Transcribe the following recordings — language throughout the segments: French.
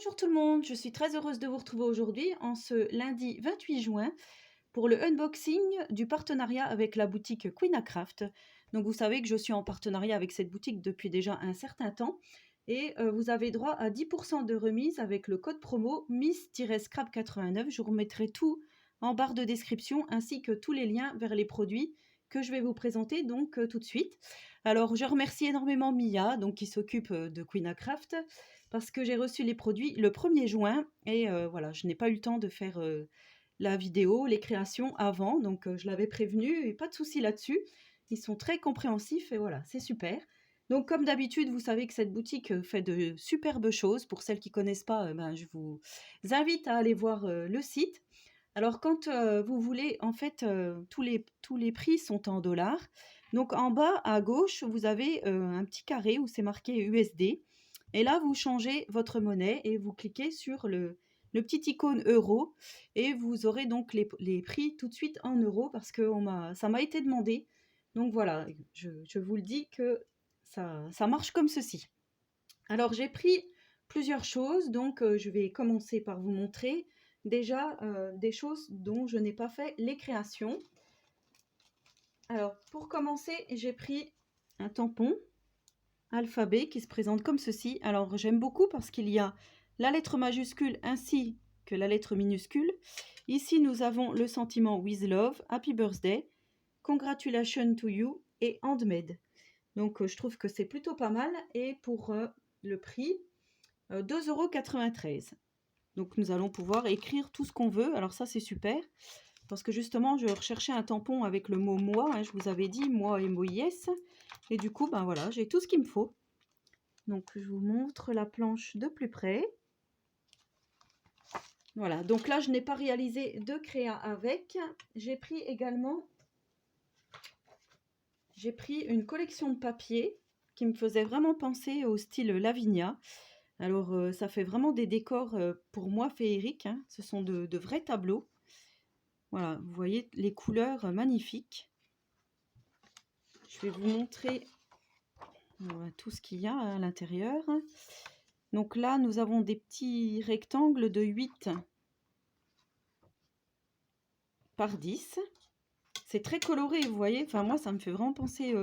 Bonjour tout le monde, je suis très heureuse de vous retrouver aujourd'hui en ce lundi 28 juin pour le unboxing du partenariat avec la boutique Queen Craft. Donc vous savez que je suis en partenariat avec cette boutique depuis déjà un certain temps et vous avez droit à 10% de remise avec le code promo Miss-Scrap89. Je vous remettrai tout en barre de description ainsi que tous les liens vers les produits que je vais vous présenter donc tout de suite. Alors je remercie énormément Mia donc qui s'occupe de Queen Craft parce que j'ai reçu les produits le 1er juin et voilà, je n'ai pas eu le temps de faire la vidéo, les créations avant, donc je l'avais prévenu et pas de souci là-dessus. Ils sont très compréhensifs et voilà, c'est super. Donc comme d'habitude, vous savez que cette boutique fait de superbes choses. Pour celles qui ne connaissent pas, ben, je vous invite à aller voir le site. Alors quand vous voulez, en fait, tous les prix sont en dollars. Donc en bas à gauche, vous avez un petit carré où c'est marqué USD. Et là, vous changez votre monnaie et vous cliquez sur le petit icône euro et vous aurez donc les prix tout de suite en euros parce que ça m'a été demandé. Donc voilà, je vous le dis que ça marche comme ceci. Alors j'ai pris plusieurs choses, donc je vais commencer par vous montrer déjà des choses dont je n'ai pas fait les créations. Alors pour commencer, j'ai pris un tampon alphabet qui se présente comme ceci. Alors j'aime beaucoup parce qu'il y a la lettre majuscule ainsi que la lettre minuscule. Ici nous avons le sentiment with love, happy birthday, congratulations to you et handmade. Donc je trouve que c'est plutôt pas mal et pour le prix 2,93 €. Donc nous allons pouvoir écrire tout ce qu'on veut. Alors ça c'est super parce que justement je recherchais un tampon avec le mot moi, hein, je vous avais dit moi et Moïse et du coup ben voilà, j'ai tout ce qu'il me faut. Donc je vous montre la planche de plus près. Voilà, donc là je n'ai pas réalisé de créa avec. J'ai pris également une collection de papiers qui me faisait vraiment penser au style Lavinia. Alors ça fait vraiment des décors pour moi féeriques, hein. Ce sont de vrais tableaux. Voilà, vous voyez les couleurs magnifiques. Je vais vous montrer tout ce qu'il y a à l'intérieur. Donc là, nous avons des petits rectangles de 8 par 10. C'est très coloré, vous voyez. Enfin, moi, ça me fait vraiment penser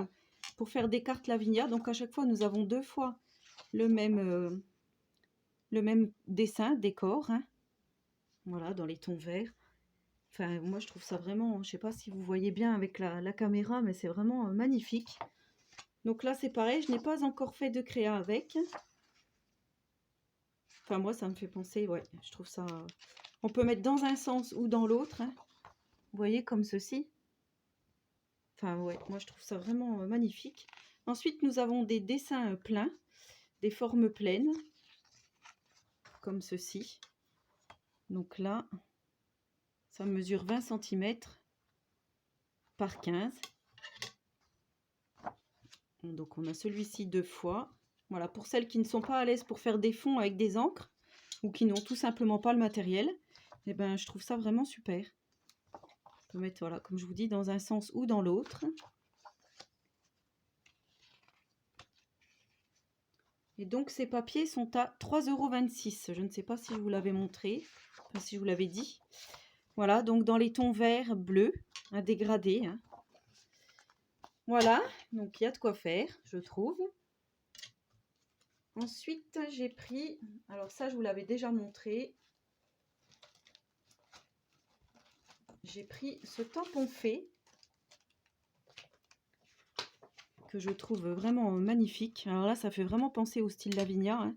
pour faire des cartes Lavinia. Donc à chaque fois, nous avons deux fois le même dessin, décor. Hein. Voilà, dans les tons verts. Enfin, moi, je trouve ça vraiment, je ne sais pas si vous voyez bien avec la caméra, mais c'est vraiment magnifique. Donc là, c'est pareil, je n'ai pas encore fait de créa avec. Enfin, moi, ça me fait penser, ouais, je trouve ça... On peut mettre dans un sens ou dans l'autre. Hein. Vous voyez, comme ceci. Enfin, ouais, moi, je trouve ça vraiment magnifique. Ensuite, nous avons des dessins pleins, des formes pleines, comme ceci. Donc là, ça mesure 20 cm par 15. Donc on a celui-ci deux fois. Voilà, pour celles qui ne sont pas à l'aise pour faire des fonds avec des encres ou qui n'ont tout simplement pas le matériel, eh ben, je trouve ça vraiment super. On peut mettre, voilà, comme je vous dis, dans un sens ou dans l'autre. Et donc ces papiers sont à 3,26 €. Je ne sais pas si je vous l'avais montré, enfin, si je vous l'avais dit. Voilà, donc dans les tons vert, bleu, un dégradé. Hein. Voilà, donc il y a de quoi faire, je trouve. Ensuite, j'ai pris, alors ça je vous l'avais déjà montré, j'ai pris ce tampon fait que je trouve vraiment magnifique. Alors là, ça fait vraiment penser au style Lavinia. Hein.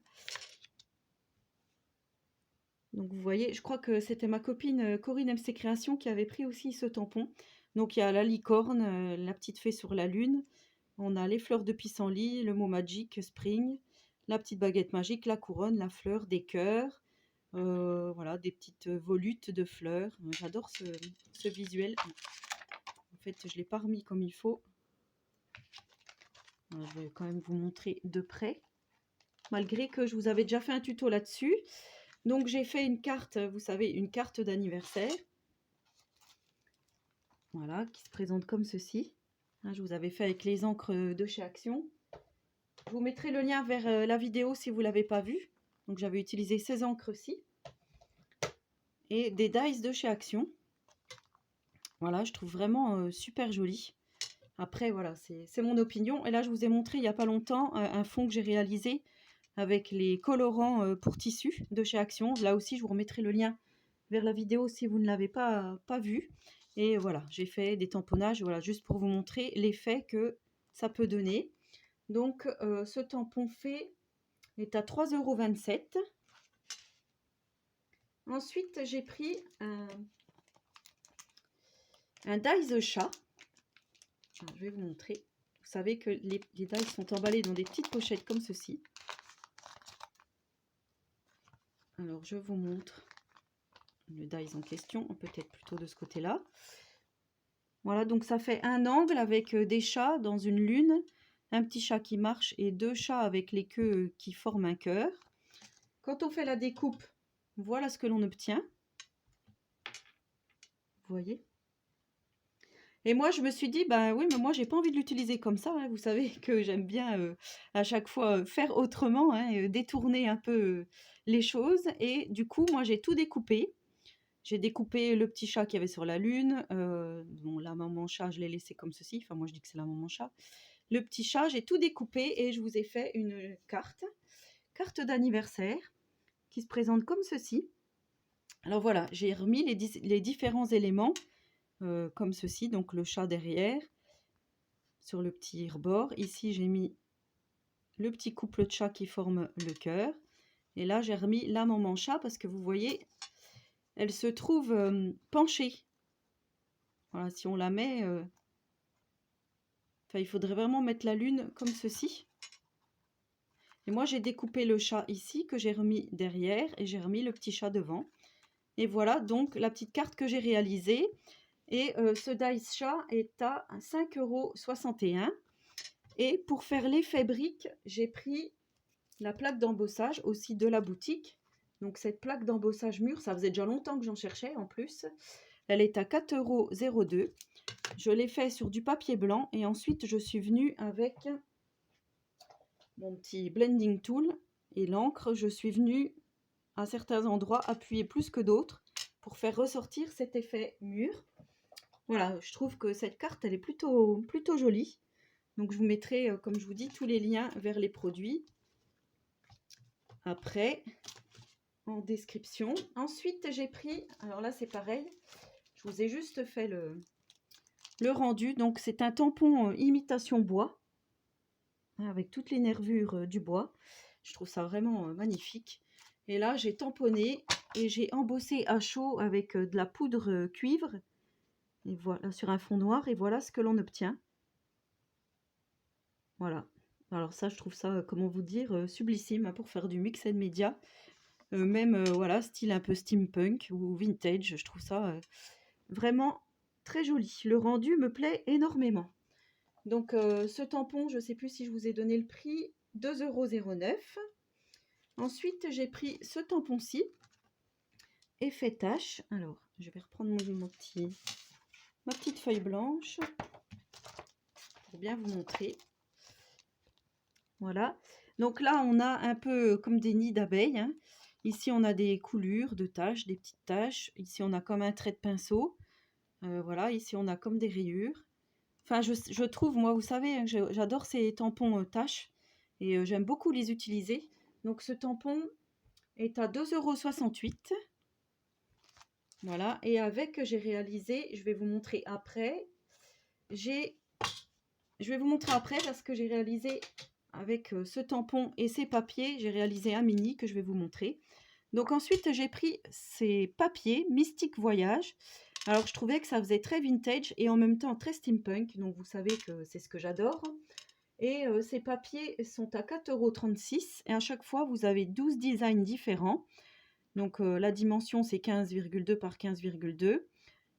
Donc vous voyez, je crois que c'était ma copine Corinne MC Création qui avait pris aussi ce tampon. Donc il y a la licorne, la petite fée sur la lune. On a les fleurs de pissenlit, le mot magic, spring, la petite baguette magique, la couronne, la fleur, des cœurs. Voilà, des petites volutes de fleurs. J'adore ce visuel. En fait, je ne l'ai pas remis comme il faut. Alors, je vais quand même vous montrer de près. Malgré que je vous avais déjà fait un tuto là-dessus. Donc, j'ai fait une carte, vous savez, une carte d'anniversaire. Voilà, qui se présente comme ceci. Je vous avais fait avec les encres de chez Action. Je vous mettrai le lien vers la vidéo si vous ne l'avez pas vue. Donc j'avais utilisé ces encres-ci et des dies de chez Action. Voilà, je trouve vraiment super joli. Après, voilà, c'est mon opinion. Et là, je vous ai montré il n'y a pas longtemps un fond que j'ai réalisé avec les colorants pour tissu de chez Action. Là aussi, je vous remettrai le lien vers la vidéo si vous ne l'avez pas vu. Et voilà, j'ai fait des tamponnages, voilà, juste pour vous montrer l'effet que ça peut donner. Donc, ce tampon fait est à 3,27 €. Ensuite, j'ai pris un dies chat. Alors, je vais vous montrer. Vous savez que les dies sont emballés dans des petites pochettes comme ceci. Alors, je vous montre le dies en question, peut-être plutôt de ce côté-là. Voilà, donc ça fait un angle avec des chats dans une lune, un petit chat qui marche et deux chats avec les queues qui forment un cœur. Quand on fait la découpe, voilà ce que l'on obtient. Vous voyez? Et moi, je me suis dit, bah oui, mais moi, j'ai pas envie de l'utiliser comme ça, hein. Vous savez que j'aime bien à chaque fois faire autrement, hein, détourner un peu les choses. Et du coup, moi, j'ai tout découpé. J'ai découpé le petit chat qu'il y avait sur la lune. Bon, la maman chat, je l'ai laissé comme ceci. Enfin, moi, je dis que c'est la maman chat. Le petit chat, j'ai tout découpé et je vous ai fait une carte d'anniversaire qui se présente comme ceci. Alors voilà, j'ai remis les différents éléments comme ceci. Donc le chat derrière, sur le petit rebord. Ici, j'ai mis le petit couple de chats qui forme le cœur. Et là, j'ai remis la maman chat parce que vous voyez, elle se trouve penchée. Voilà, si on la met... Enfin, il faudrait vraiment mettre la lune comme ceci. Et moi, j'ai découpé le chat ici, que j'ai remis derrière, et j'ai remis le petit chat devant. Et voilà donc la petite carte que j'ai réalisée. Et ce dice chat est à 5,61 €. Et pour faire l'effet brique, j'ai pris la plaque d'embossage aussi de la boutique. Donc cette plaque d'embossage mûr, ça faisait déjà longtemps que j'en cherchais en plus. Elle est à 4,02 €. Je l'ai fait sur du papier blanc et ensuite je suis venue avec mon petit blending tool et l'encre. Je suis venue à certains endroits appuyer plus que d'autres pour faire ressortir cet effet mûr. Voilà, je trouve que cette carte, elle est plutôt jolie. Donc je vous mettrai, comme je vous dis, tous les liens vers les produits après en description. Ensuite, j'ai pris, alors là c'est pareil, je vous ai juste fait le rendu. Donc c'est un tampon imitation bois, hein, avec toutes les nervures du bois. Je trouve ça vraiment magnifique. Et là, j'ai tamponné et j'ai embossé à chaud avec de la poudre cuivre. Et voilà, sur un fond noir. Et voilà ce que l'on obtient. Voilà. Alors ça, je trouve ça, comment vous dire, sublissime, hein, pour faire du mix and media. Même, voilà, style un peu steampunk ou vintage. Je trouve ça vraiment très joli. Le rendu me plaît énormément. Donc, ce tampon, je ne sais plus si je vous ai donné le prix, 2,09 €. Ensuite, j'ai pris ce tampon-ci, effet tache. Alors, je vais reprendre ma petite feuille blanche pour bien vous montrer. Voilà. Donc là, on a un peu comme des nids d'abeilles, hein. Ici, on a des coulures de taches, des petites taches. Ici, on a comme un trait de pinceau. Voilà, ici, on a comme des rayures. Enfin, je trouve, moi, vous savez, hein, j'adore ces tampons taches et j'aime beaucoup les utiliser. Donc, ce tampon est à 2,68 €. Voilà, et avec, j'ai réalisé, je vais vous montrer après. Je vais vous montrer après parce que j'ai réalisé avec ce tampon et ces papiers, j'ai réalisé un mini que je vais vous montrer. Donc ensuite, j'ai pris ces papiers Mystique Voyage. Alors, je trouvais que ça faisait très vintage et en même temps très steampunk. Donc, vous savez que c'est ce que j'adore. Et ces papiers sont à 4,36 € et à chaque fois, vous avez 12 designs différents. Donc, la dimension, c'est 15,2 par 15,2.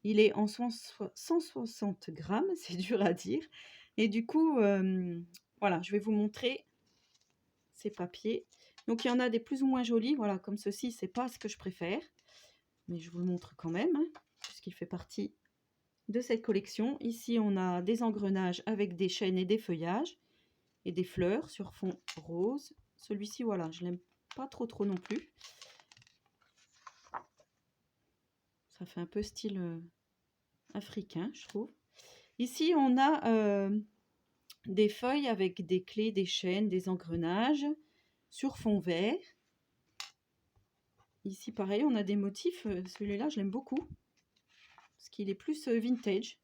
Il est en 160 grammes, c'est dur à dire. Et du coup, voilà, je vais vous montrer ces papiers. Donc, il y en a des plus ou moins jolis. Voilà, comme ceci, c'est pas ce que je préfère. Mais je vous le montre quand même, hein, puisqu'il fait partie de cette collection. Ici, on a des engrenages avec des chaînes et des feuillages et des fleurs sur fond rose. Celui-ci, voilà, je l'aime pas trop non plus. Ça fait un peu style africain, je trouve. Ici, on a des feuilles avec des clés, des chaînes, des engrenages sur fond vert. Ici, pareil, on a des motifs. Celui-là, je l'aime beaucoup. Parce qu'il est plus vintage,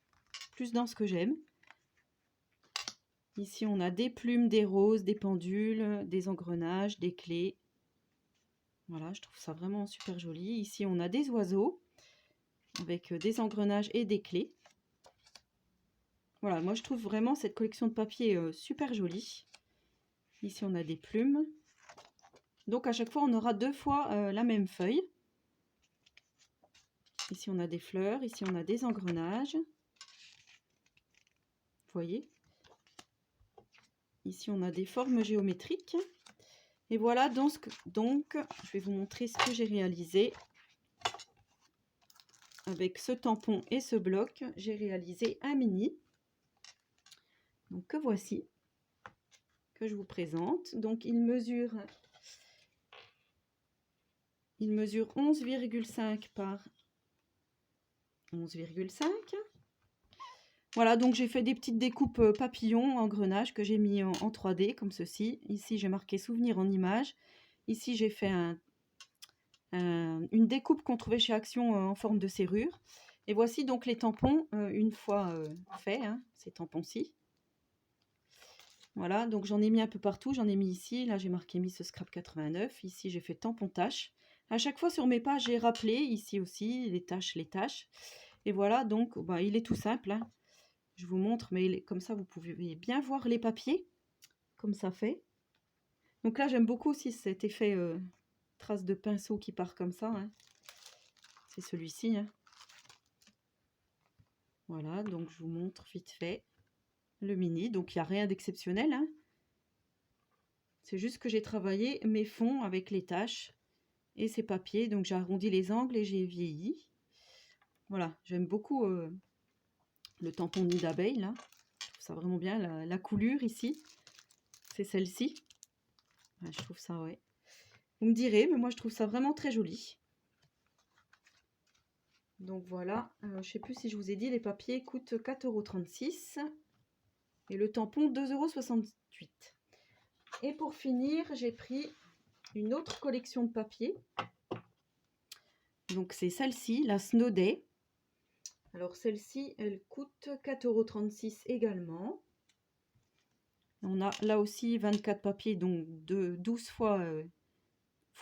plus dans ce que j'aime. Ici, on a des plumes, des roses, des pendules, des engrenages, des clés. Voilà, je trouve ça vraiment super joli. Ici, on a des oiseaux avec des engrenages et des clés. Voilà, moi je trouve vraiment cette collection de papier super jolie. Ici, on a des plumes. Donc, à chaque fois, on aura 2 fois la même feuille. Ici, on a des fleurs. Ici, on a des engrenages. Vous voyez? Ici, on a des formes géométriques. Et voilà, donc je vais vous montrer ce que j'ai réalisé. Avec ce tampon et ce bloc, j'ai réalisé un mini. Donc, que voici, que je vous présente. Donc, il mesure 11,5 par 11,5. Voilà, donc j'ai fait des petites découpes papillons, engrenages que j'ai mis en 3D, comme ceci. Ici, j'ai marqué souvenir en image. Ici, j'ai fait une découpe qu'on trouvait chez Action en forme de serrure. Et voici donc les tampons, une fois faits, hein, ces tampons-ci. Voilà, donc j'en ai mis un peu partout. J'en ai mis ici, là j'ai marqué Miss Scrap 89. Ici, j'ai fait tampon tâche. À chaque fois sur mes pages, j'ai rappelé, ici aussi, les tâches. Et voilà, donc bah, il est tout simple, hein. Je vous montre, mais comme ça, vous pouvez bien voir les papiers, comme ça fait. Donc là, j'aime beaucoup aussi cet effet trace de pinceau qui part comme ça, hein. C'est celui-ci, hein. Voilà, donc je vous montre vite fait le mini. Donc, il n'y a rien d'exceptionnel, hein. C'est juste que j'ai travaillé mes fonds avec les taches et ces papiers. Donc, j'ai arrondi les angles et j'ai vieilli. Voilà, j'aime beaucoup le tampon nid d'abeille, là. Je trouve ça vraiment bien. La coulure ici, c'est celle-ci. Ouais, je trouve ça, ouais. Vous me direz, mais moi, je trouve ça vraiment très joli. Donc, voilà. Je ne sais plus si je vous ai dit, les papiers coûtent 4,36 € et le tampon 2,68 €. Et pour finir, j'ai pris une autre collection de papiers. Donc, c'est celle-ci, la Snow Day. Alors, celle-ci, elle coûte 4,36 € également. On a là aussi 24 papiers, donc 12 fois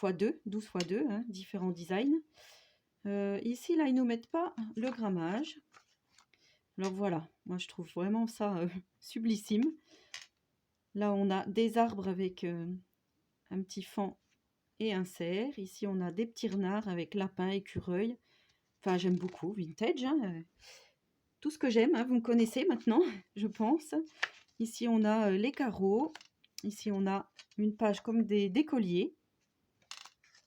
x 2, 12 x 2, hein, différents designs. Ici, là, ils ne nous mettent pas le grammage. Alors voilà, moi je trouve vraiment ça sublissime. Là, on a des arbres avec un petit faon et un cerf. Ici, on a des petits renards avec lapin, écureuil. Enfin, j'aime beaucoup, vintage, hein. Tout ce que j'aime, hein, vous me connaissez maintenant, je pense. Ici, on a les carreaux. Ici, on a une page comme des colliers.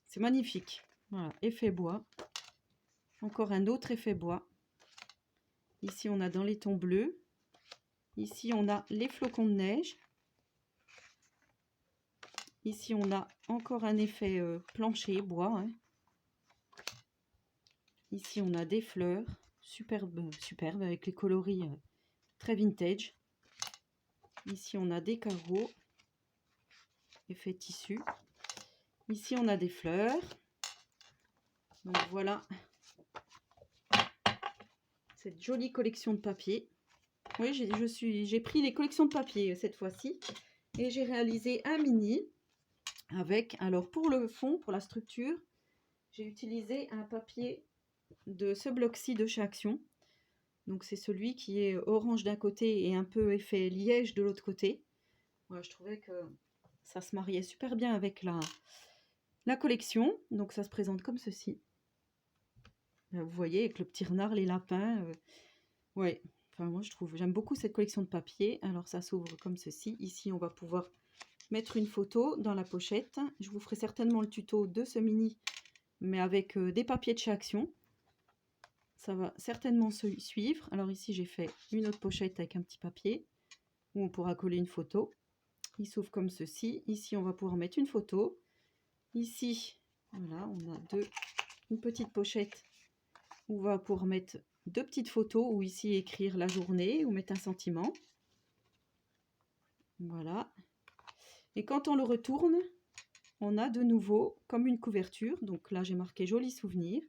C'est magnifique. Voilà, effet bois. Encore un autre effet bois. Ici, on a dans les tons bleus. Ici, on a les flocons de neige. Ici, on a encore un effet plancher, bois, hein. Ici, on a des fleurs. Superbe, superbe, avec les coloris très vintage. Ici, on a des carreaux. Effet tissu. Ici, on a des fleurs. Donc, voilà. Cette jolie collection de papier. Oui, j'ai pris les collections de papier cette fois-ci. Et j'ai réalisé un mini avec, alors pour le fond, pour la structure, j'ai utilisé un papier de ce bloc-ci de chez Action. Donc c'est celui qui est orange d'un côté et un peu effet liège de l'autre côté. Voilà, je trouvais que ça se mariait super bien avec la collection. Donc ça se présente comme ceci. Là, vous voyez, avec le petit renard, les lapins. Ouais, enfin moi je trouve, j'aime beaucoup cette collection de papier. Alors ça s'ouvre comme ceci. Ici, on va pouvoir mettre une photo dans la pochette. Je vous ferai certainement le tuto de ce mini, mais avec des papiers de chez Action. Ça va certainement se suivre. Alors ici, j'ai fait une autre pochette avec un petit papier où on pourra coller une photo. Il s'ouvre comme ceci. Ici, on va pouvoir mettre une photo. Ici, voilà, on a une petite pochette où on va pouvoir mettre 2 petites photos ou ici écrire la journée ou mettre un sentiment. Voilà. Et quand on le retourne, on a de nouveau comme une couverture. Donc là, j'ai marqué joli souvenir.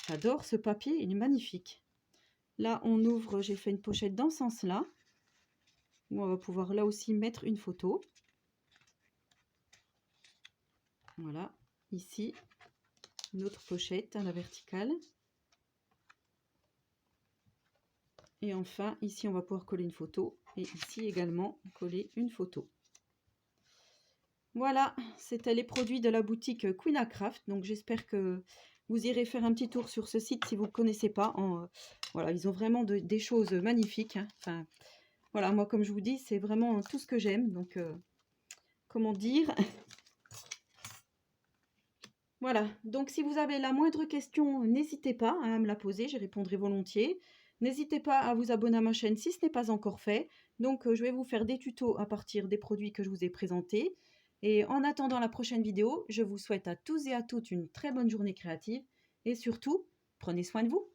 J'adore ce papier, il est magnifique. Là, on ouvre, j'ai fait une pochette dans ce sens-là, où on va pouvoir là aussi mettre une photo. Voilà, ici, une autre pochette à la verticale. Et enfin, ici, on va pouvoir coller une photo. Et ici également, coller une photo. Voilà, c'était les produits de la boutique Queen Craft. Donc, j'espère que vous irez faire un petit tour sur ce site si vous ne connaissez pas. Voilà, ils ont vraiment des choses magnifiques, hein. Enfin, voilà, moi, comme je vous dis, c'est vraiment tout ce que j'aime. Donc, comment dire? Voilà, donc si vous avez la moindre question, n'hésitez pas à me la poser, j'y répondrai volontiers. N'hésitez pas à vous abonner à ma chaîne si ce n'est pas encore fait. Donc, je vais vous faire des tutos à partir des produits que je vous ai présentés. Et en attendant la prochaine vidéo, je vous souhaite à tous et à toutes une très bonne journée créative. Et surtout, prenez soin de vous.